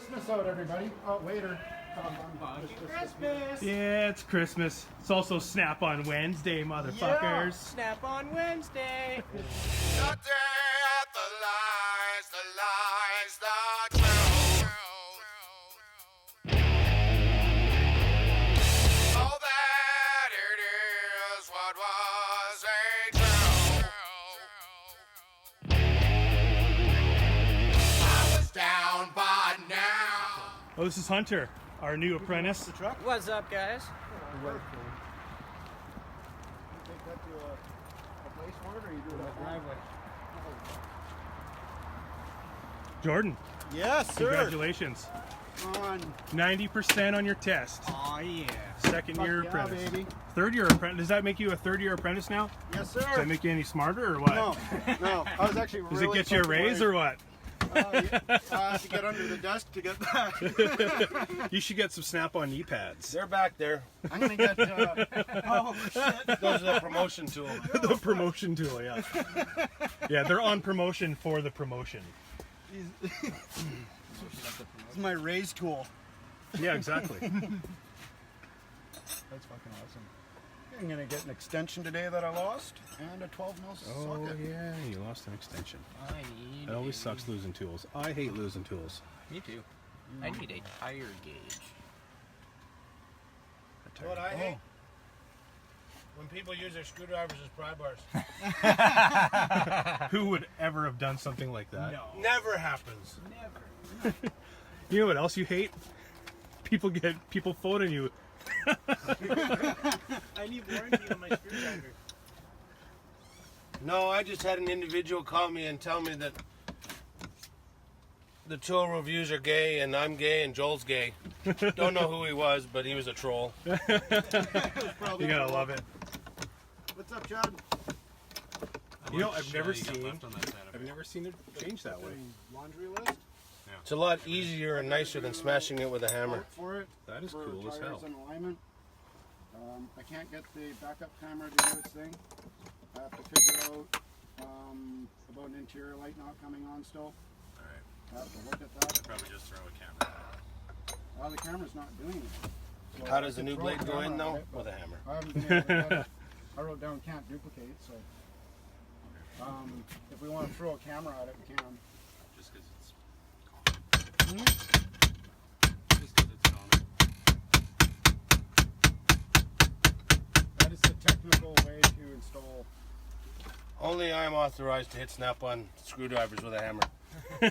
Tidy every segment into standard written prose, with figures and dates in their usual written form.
Christmas out, everybody. Oh, waiter. Christmas! Yeah, it's Christmas. It's also Snap on Wednesday, motherfuckers. Yeah. Snap on Wednesday. The day of the lies, the truth. Oh, that it is what was a truth. I was down by now. Oh, this is Hunter, our new apprentice. What's up, guys? Very cool. You take that to a place for it, or you do it at driveway? Jordan, Yes, sir. congratulations. On. 90% on your test. Oh yeah. Second year Fuck yeah, apprentice. baby. Third year apprentice. Does that make you a third year apprentice now? Yes, sir. Does that make you any smarter or what? No. I was actually Does really it get you a raise or what? yeah. I have to get under the desk to get that. You should get some Snap-on knee pads. They're back there. I'm gonna get. Oh shit! Those are the promotion tool. The promotion tool, yeah. Yeah, they're on promotion for the promotion. It's my raise tool. Yeah, exactly. That's fucking awesome. I'm gonna get an extension today that I lost, and a 12 mil socket. yeah, you lost an extension. I need It always sucks losing tools. I hate losing tools. Me too. I need a tire gauge. You know what I hate? When people use their screwdrivers as pry bars. Who would ever have done something like that? No. Never happens. Never. You know what else you hate? People phoning you. I need warranty on my screwdriver. No, I just had an individual call me and tell me that the tool reviews are gay and I'm gay and Joel's gay. Don't know who he was, but he was a troll. You gotta love it. What's up, Chad? You know, I've never seen it change that way. Laundry list. It's a lot easier and nicer than smashing it with a hammer. Part for it. That is for cool as tires hell. and alignment. I can't get the backup camera to do its thing. I have to figure out about an interior light not coming on still. Alright, I have to look at that. probably just throw a camera. The camera's not doing it. So How I does the could new throw a blade go camera in at though? it, but With a hammer. I haven't been able to get it. I wrote down can't duplicate, so if we want to throw a camera at it, we can. Just because it's common. Just because it's common. That is the technical way to install. Only I'm authorized to hit snap-on screwdrivers with a hammer. Yeah,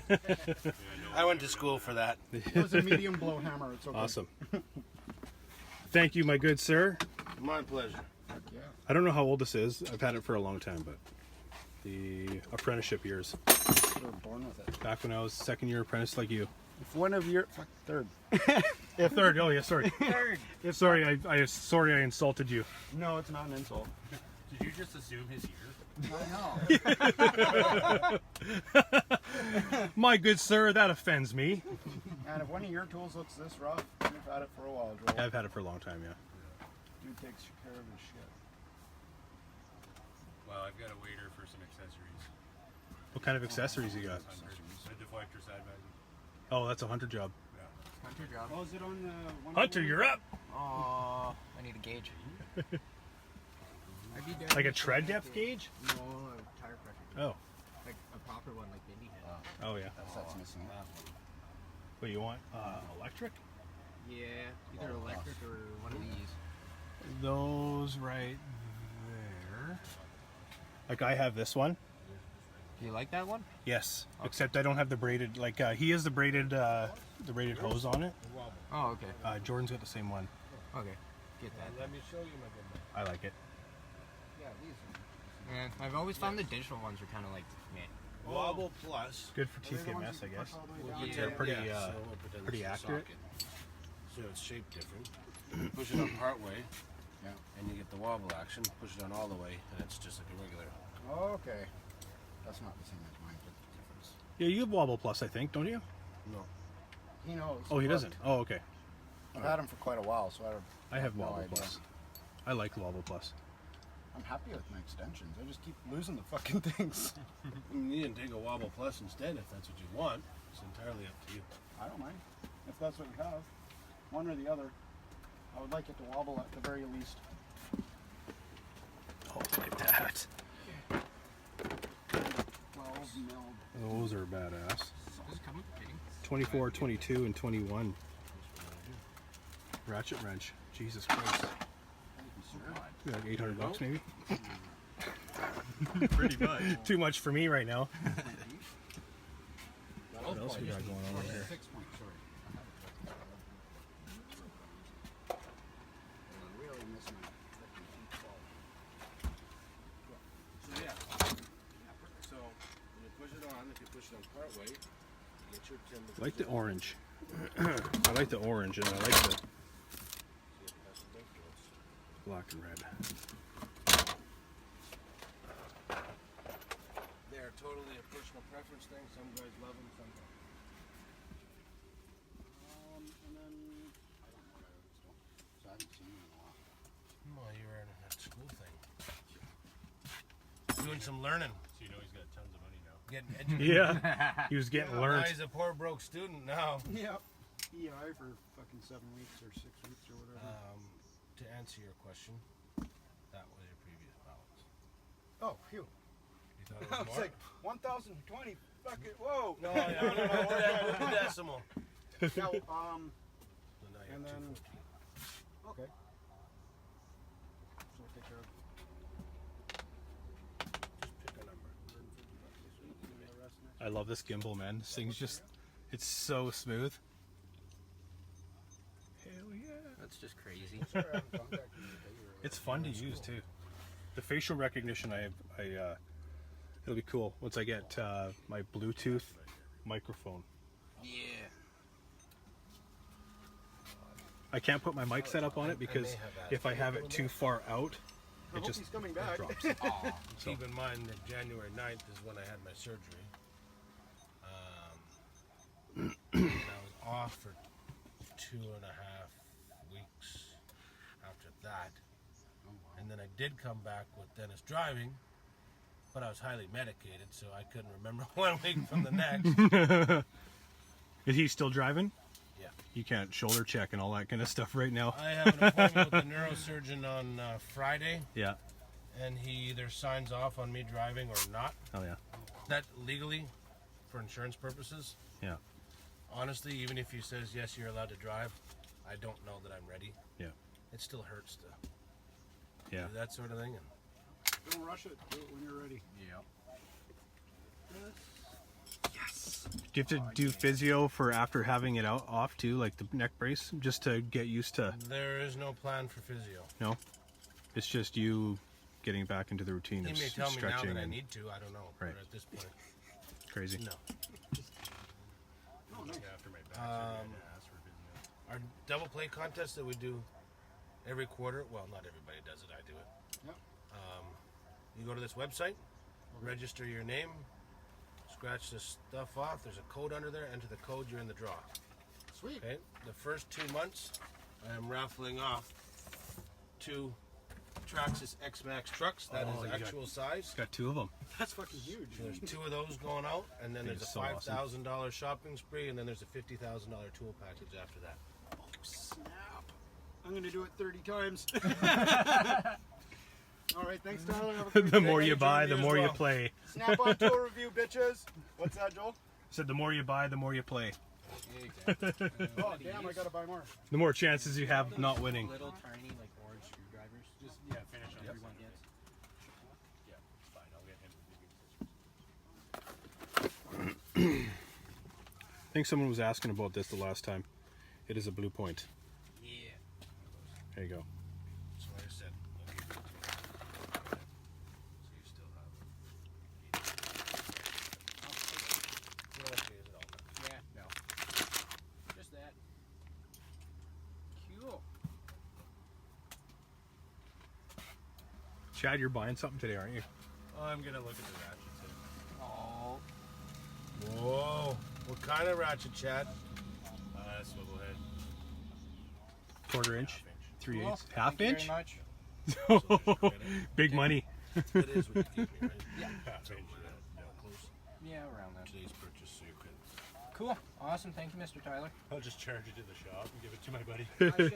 I went to school for that. It was a medium blow hammer. It's okay. Awesome. Thank you, my good sir. My pleasure. Heck yeah. I don't know how old this is. I've had it for a long time, but the apprenticeship years. We were born with it. Back when I was second year apprentice like you. If one of your third. Third, oh yeah, sorry. Third. Sorry, sorry I insulted you. No, it's not an insult. Did you just assume his year? I know. My good sir, that offends me. And if one of your tools looks this rough, you've had it for a while, Joel. I've had it for a long time, yeah. Dude takes care of his shit. Well, I've got a waiter for some accessories. What kind of accessories you got? A deflector side visor. Oh, that's a Hunter job. Hunter job. Oh, is it on the one? Hunter, you're up. Oh, I need a gauge. Like a tread depth gauge? No, a tire pressure. Oh. Like a proper one, like Mindy had. Oh yeah. That's missing. What you want? Electric? Yeah, either electric or one of these. Those right there. Like I have this one. Do you like that one? Yes. Except I don't have the braided. Like he has the braided hose on it. Oh, okay. Jordan's got the same one. Okay, get that. Let me show you my good man. I like it. Yeah, these. Yeah, I've always found the digital ones are kind of like meh. Wobble Plus. Good for TKMS, I guess. Yeah. Pretty, so we'll put that pretty in the accurate. socket. So it's shaped different. Push it on part way, Yeah. and you get the wobble action. Push it on all the way, and it's just like a regular. Okay. That's not the same as mine, but the difference. Yeah, you have Wobble Plus, I think, don't you? No. He knows. Oh, he but doesn't. Oh, okay. I've had him for quite a while, so I have no Wobble idea. Plus. I like Wobble Plus. I'm happy with my extensions. I just keep losing the fucking things. You can take a Wobble Plus instead if that's what you want. It's entirely up to you. I don't mind. if that's what you have. One or the other. I would like it to wobble at the very least. Oh, like that. 12 mil. Those are badass. Does it come with fitting? 24, 22, and 21. Ratchet wrench. Jesus Christ. Like $800 maybe? Pretty much. Too much for me right now. What else we got going on over here? 6 point, sorry. I'm really missing my frickin' So yeah. So when you push it on, if you push it on part way, you get your timber. I like the orange. I like the orange and I like the black and red. They're totally a personal preference thing. Some guys love them, some don't. And then, I don't know what I was doing. So I haven't seen you in a while. Well, you were in that school thing. Doing some learning. So you know he's got tons of money now. Getting educated. Yeah, he was getting Now learned. he's a poor broke student now. Yep. EI for fucking 7 weeks or 6 weeks or whatever. To answer your question, that was your previous balance. Oh, phew. You thought it I was was more? like, 1,020. Fuck it. Whoa. No, we're the decimal. Yeah, So now you And have then- 214. okay. So I'll take care of Just pick a number. the rest next. I love this gimbal, man. This thing's just, it's so smooth. Hell yeah. That's just crazy. Sorry, I haven't contacted you today or- It's fun to use too. The facial recognition, it'll be cool once I get my Bluetooth microphone. Yeah. I can't put my mic set up on it because have asked if I have it too far out, I it hope just he's coming it back. drops. Aw. Keep in mind that January 9th is when I had my surgery. And I was off for 2.5 weeks after that. And then I did come back with Dennis driving, but I was highly medicated, so I couldn't remember 1 week from the next. Is he still driving? Yeah. You can't shoulder check and all that kind of stuff right now. I have an appointment with the neurosurgeon on Friday, Yeah. and he either signs off on me driving or not. Oh yeah. That legally, for insurance purposes. Yeah. Honestly, even if he says yes, you're allowed to drive, I don't know that I'm ready. Yeah. It still hurts to Yeah. do that sort of thing. And Don't rush it. Do it when you're ready. Yep. Do you have to do physio for after having it out off too, like the neck brace, just to get used to? there is no plan for physio. No. It's just you getting back into the routine He of may tell me now stretching that I and need to. I don't know. Right. But at this point, crazy. no. Oh, nice. After my back surgery, I had to ask for physio. Our double play contest that we do every quarter. Well, not everybody does it. I do it. Yep. You go to this website, register your name, scratch this stuff off. There's a code under there. Enter the code. You're in the draw. Sweet. Okay. The first 2 months, I am raffling off 2 Traxxas X-Max trucks. That Oh, is you got- actual size. Got 2 of them. That's fucking huge. There's 2 of those going out, and then That there's a is so awesome. $5,000 shopping spree, and then there's a $50,000 tool package after that. Oh, snap. I'm going to do it 30 times. All right, thanks, Tyler. Have a great The day. more you buy, you the as more you well. play. Snap on tool review, bitches. What's that, Joel? Said the more you buy, the more you play. Exactly. Oh, damn, I got to buy more. The more chances you have of not winning. Little tiny like orange screwdrivers. Just, finish on Everyone gets. Yeah, it's fine. I'll get him to give me scissors. I think someone was asking about this the last time. It is a blue point. Yeah. There you go. So like I said, I'll give you 2. So you still have it. You don't have to use it all. Yeah. No. Just that. Cool. Chad, you're buying something today, aren't you? Oh, I'm gonna look at the ratchets. Oh. Whoa. What kind of ratchet, Chad? Swivel head. Quarter inch, 3/8, Cool. half Thank you inch. very much. Big money. It is what you gave me, right? Yeah. Half inch. Close. Yeah, around that. Today's purchase, so you're credit. Cool. Awesome. Thank you, Mr. Tyler. I'll just charge it to the shop and give it to my buddy. Going to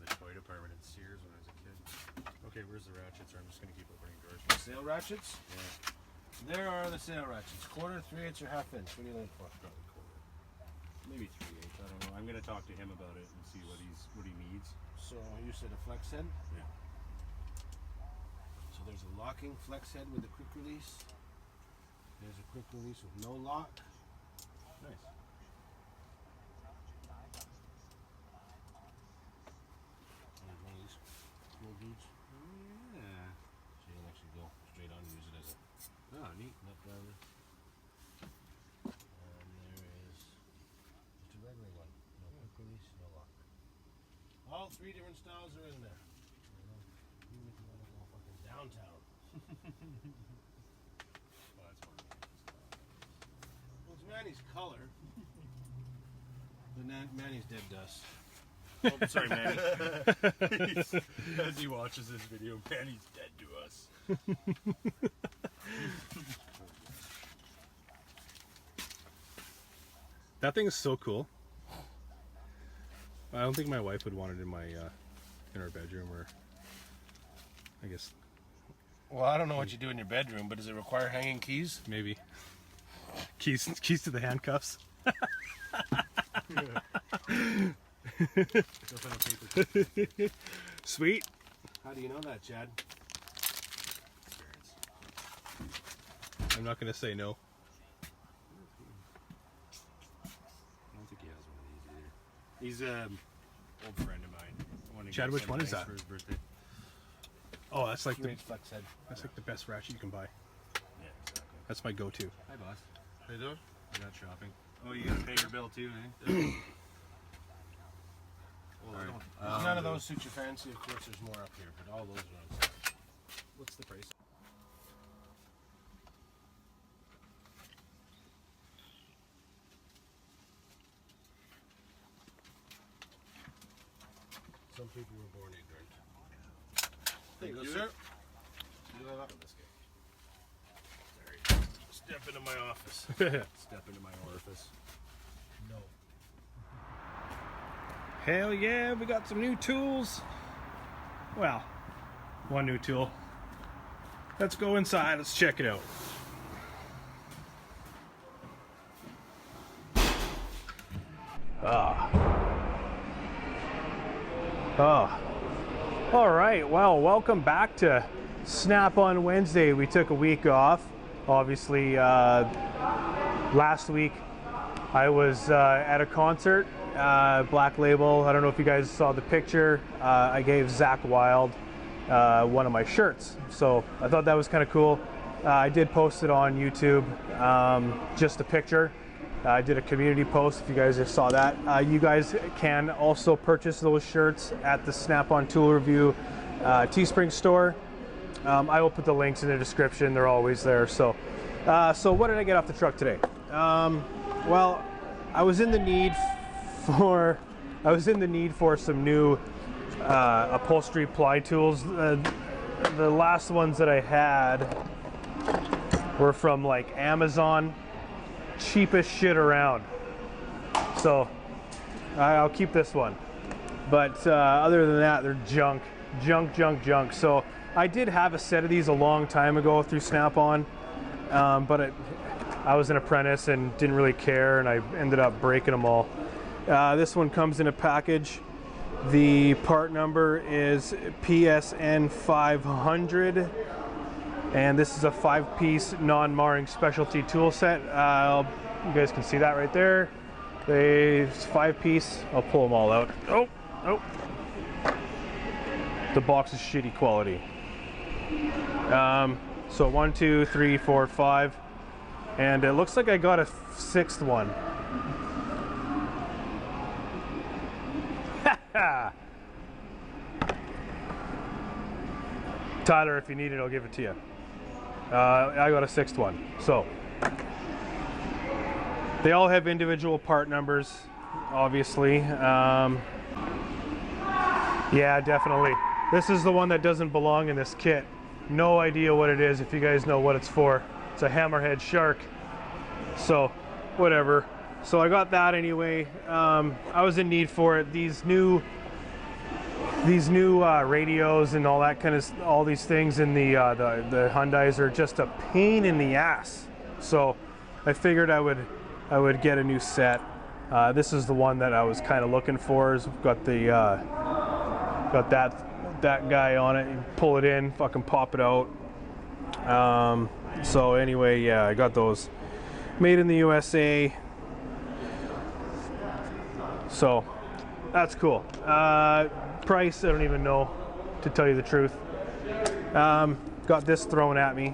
the toy department at Sears when I was a kid. Okay, where's the ratchets? I'm just gonna keep opening doors. Sale ratchets? Yeah. There are the sale ratchets. Quarter, 3/8, or half inch. What do you like for? Probably quarter. Maybe 3/8. I don't know. I'm gonna talk to him about it and see what he needs. So you said a flex head? Yeah. So there's a locking flex head with a quick release. There's a quick release with no lock. Nice. There's one of these cool dudes. Yeah. So you can actually go straight on and use it as a Oh, neat. nut driver. And there is just a regular one. No quick release, no lock. All 3 different styles are in there. Even if you want to go fucking downtown. Well, that's one of the Well, it's Manny's color. But Manny's dead dust. Oh, sorry, Manny. As he watches this video, Manny's dead to us. That thing is so cool. I don't think my wife would want it in my in our bedroom, or I guess Well, I don't know what you do in your bedroom, but does it require hanging keys? maybe keys to the handcuffs. Sweet. How do you know that, Chad? I'm not gonna say no. I don't think he has one of these either. He's an old friend of mine. Chad, which one is that? For his birthday. Oh, that's like the Great flex head. best ratchet you can buy. Yeah, exactly. That's my go-to. Hi, boss. How you doing? I got shopping. Oh, you gotta pay your bill too, eh? Well, I don't. If none of those suit your fancy, of course there's more up here, but all those are on sale. What's the price? Some people were born ignorant. There you go, sir. You have up in this game. There you go. Step into my office. Step into my orifice. No. Hell yeah, we got some new tools. Well, one new tool. Let's go inside, let's check it out. All right, well, welcome back to Snap on Wednesday. We took a week off. Obviously, last week I was at a concert, Black Label. I don't know if you guys saw the picture. I gave Zach Wild one of my shirts, so I thought that was kind of cool. I did post it on YouTube, just a picture. I did a community post, if you guys just saw that. You guys can also purchase those shirts at the Snap-on Tool Review Teespring store. I will put the links in the description. They're always there. So what did I get off the truck today? Well, I was in the need for some new upholstery ply tools. The last ones that I had were from like Amazon. Cheapest shit around. So I'll keep this one. But other than that, they're junk. So I did have a set of these a long time ago through Snap-on, but I was an apprentice and didn't really care, and I ended up breaking them all. This one comes in a package. The part number is PSN 500. And this is a 5-piece non-marring specialty tool set. You guys can see that right there. It's 5-piece. I'll pull them all out. Oh. The box is shitty quality. So 1, 2, 3, 4, 5. And it looks like I got a 6th one. Tyler, if you need it, I'll give it to you. I got a 6th one. So they all have individual part numbers, obviously. Yeah, definitely. This is the one that doesn't belong in this kit. No idea what it is. If you guys know what it's for, It's a hammerhead shark. So, whatever. So I got that anyway. I was in need for it. These new radios and all that kind of, all these things in the Hyundais are just a pain in the ass. So I figured I would get a new set. This is the one that I was kind of looking for. It's got the got that guy on it. You pull it in, fucking pop it out. So anyway, yeah, I got those. Made in the USA. So that's cool. Price, I don't even know, to tell you the truth. Got this thrown at me.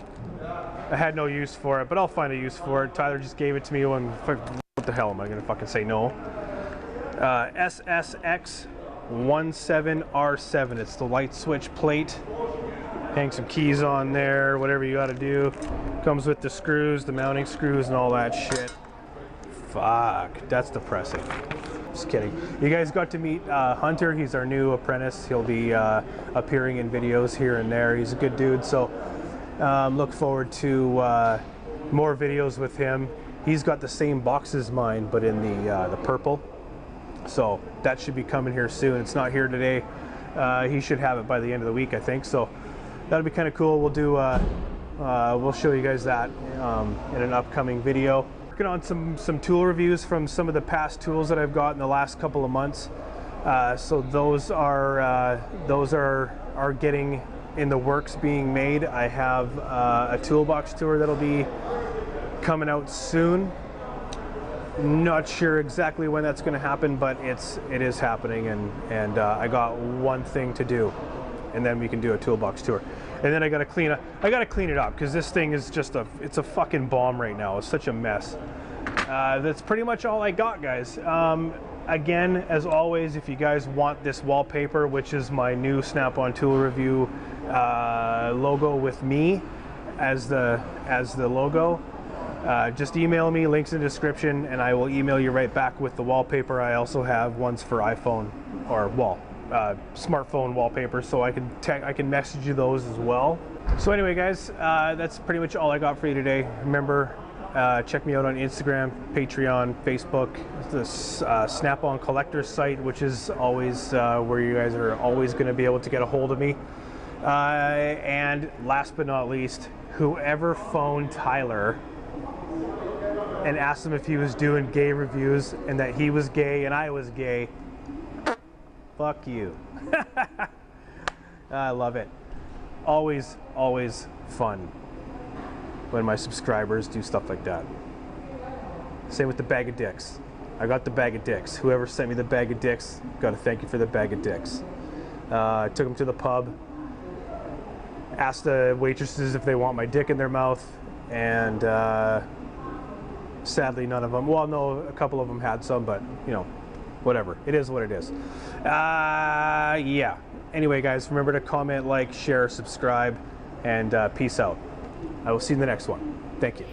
I had no use for it, but I'll find a use for it. Tyler just gave it to me when, what the hell am I gonna fucking say no? SSX17R7. It's the light switch plate. Hang some keys on there, whatever you gotta do. Comes with the screws, the mounting screws and all that shit. Fuck, that's depressing. Just kidding. You guys got to meet Hunter. He's our new apprentice. He'll be appearing in videos here and there. He's a good dude, so look forward to more videos with him. He's got the same box as mine, but in the purple. So that should be coming here soon. It's not here today. He should have it by the end of the week, I think. So that'll be kind of cool. We'll do. We'll show you guys that in an upcoming video. Working on some tool reviews from some of the past tools that I've got in the last couple of months. So those are getting in the works, being made. I have a toolbox tour that'll be coming out soon. Not sure exactly when that's going to happen, but it is happening, and I got one thing to do, and then we can do a toolbox tour. And then I gotta clean it up because this thing is just it's a fucking bomb right now. It's such a mess. That's pretty much all I got, guys. Again, as always, if you guys want this wallpaper, which is my new Snap-on Tool Review logo with me as the logo, just email me, links in the description, and I will email you right back with the wallpaper. I also have ones for iPhone or smartphone wallpaper, so I can message you those as well. So anyway, guys, that's pretty much all I got for you today. Remember, check me out on Instagram, Patreon, Facebook, the Snap-on Collector site, which is always where you guys are always going to be able to get a hold of me. And last but not least, whoever phoned Tyler and asked him if he was doing gay reviews and that he was gay and I was gay, fuck you. I love it. Always, always fun when my subscribers do stuff like that. Same with the bag of dicks. I got the bag of dicks. Whoever sent me the bag of dicks, gotta thank you for the bag of dicks. I took them to the pub, asked the waitresses if they want my dick in their mouth, and sadly none of them, well, no, a couple of them had some, but you know, whatever. It is what it is. Yeah. Anyway, guys, remember to comment, like, share, subscribe, and peace out. I will see you in the next one. Thank you.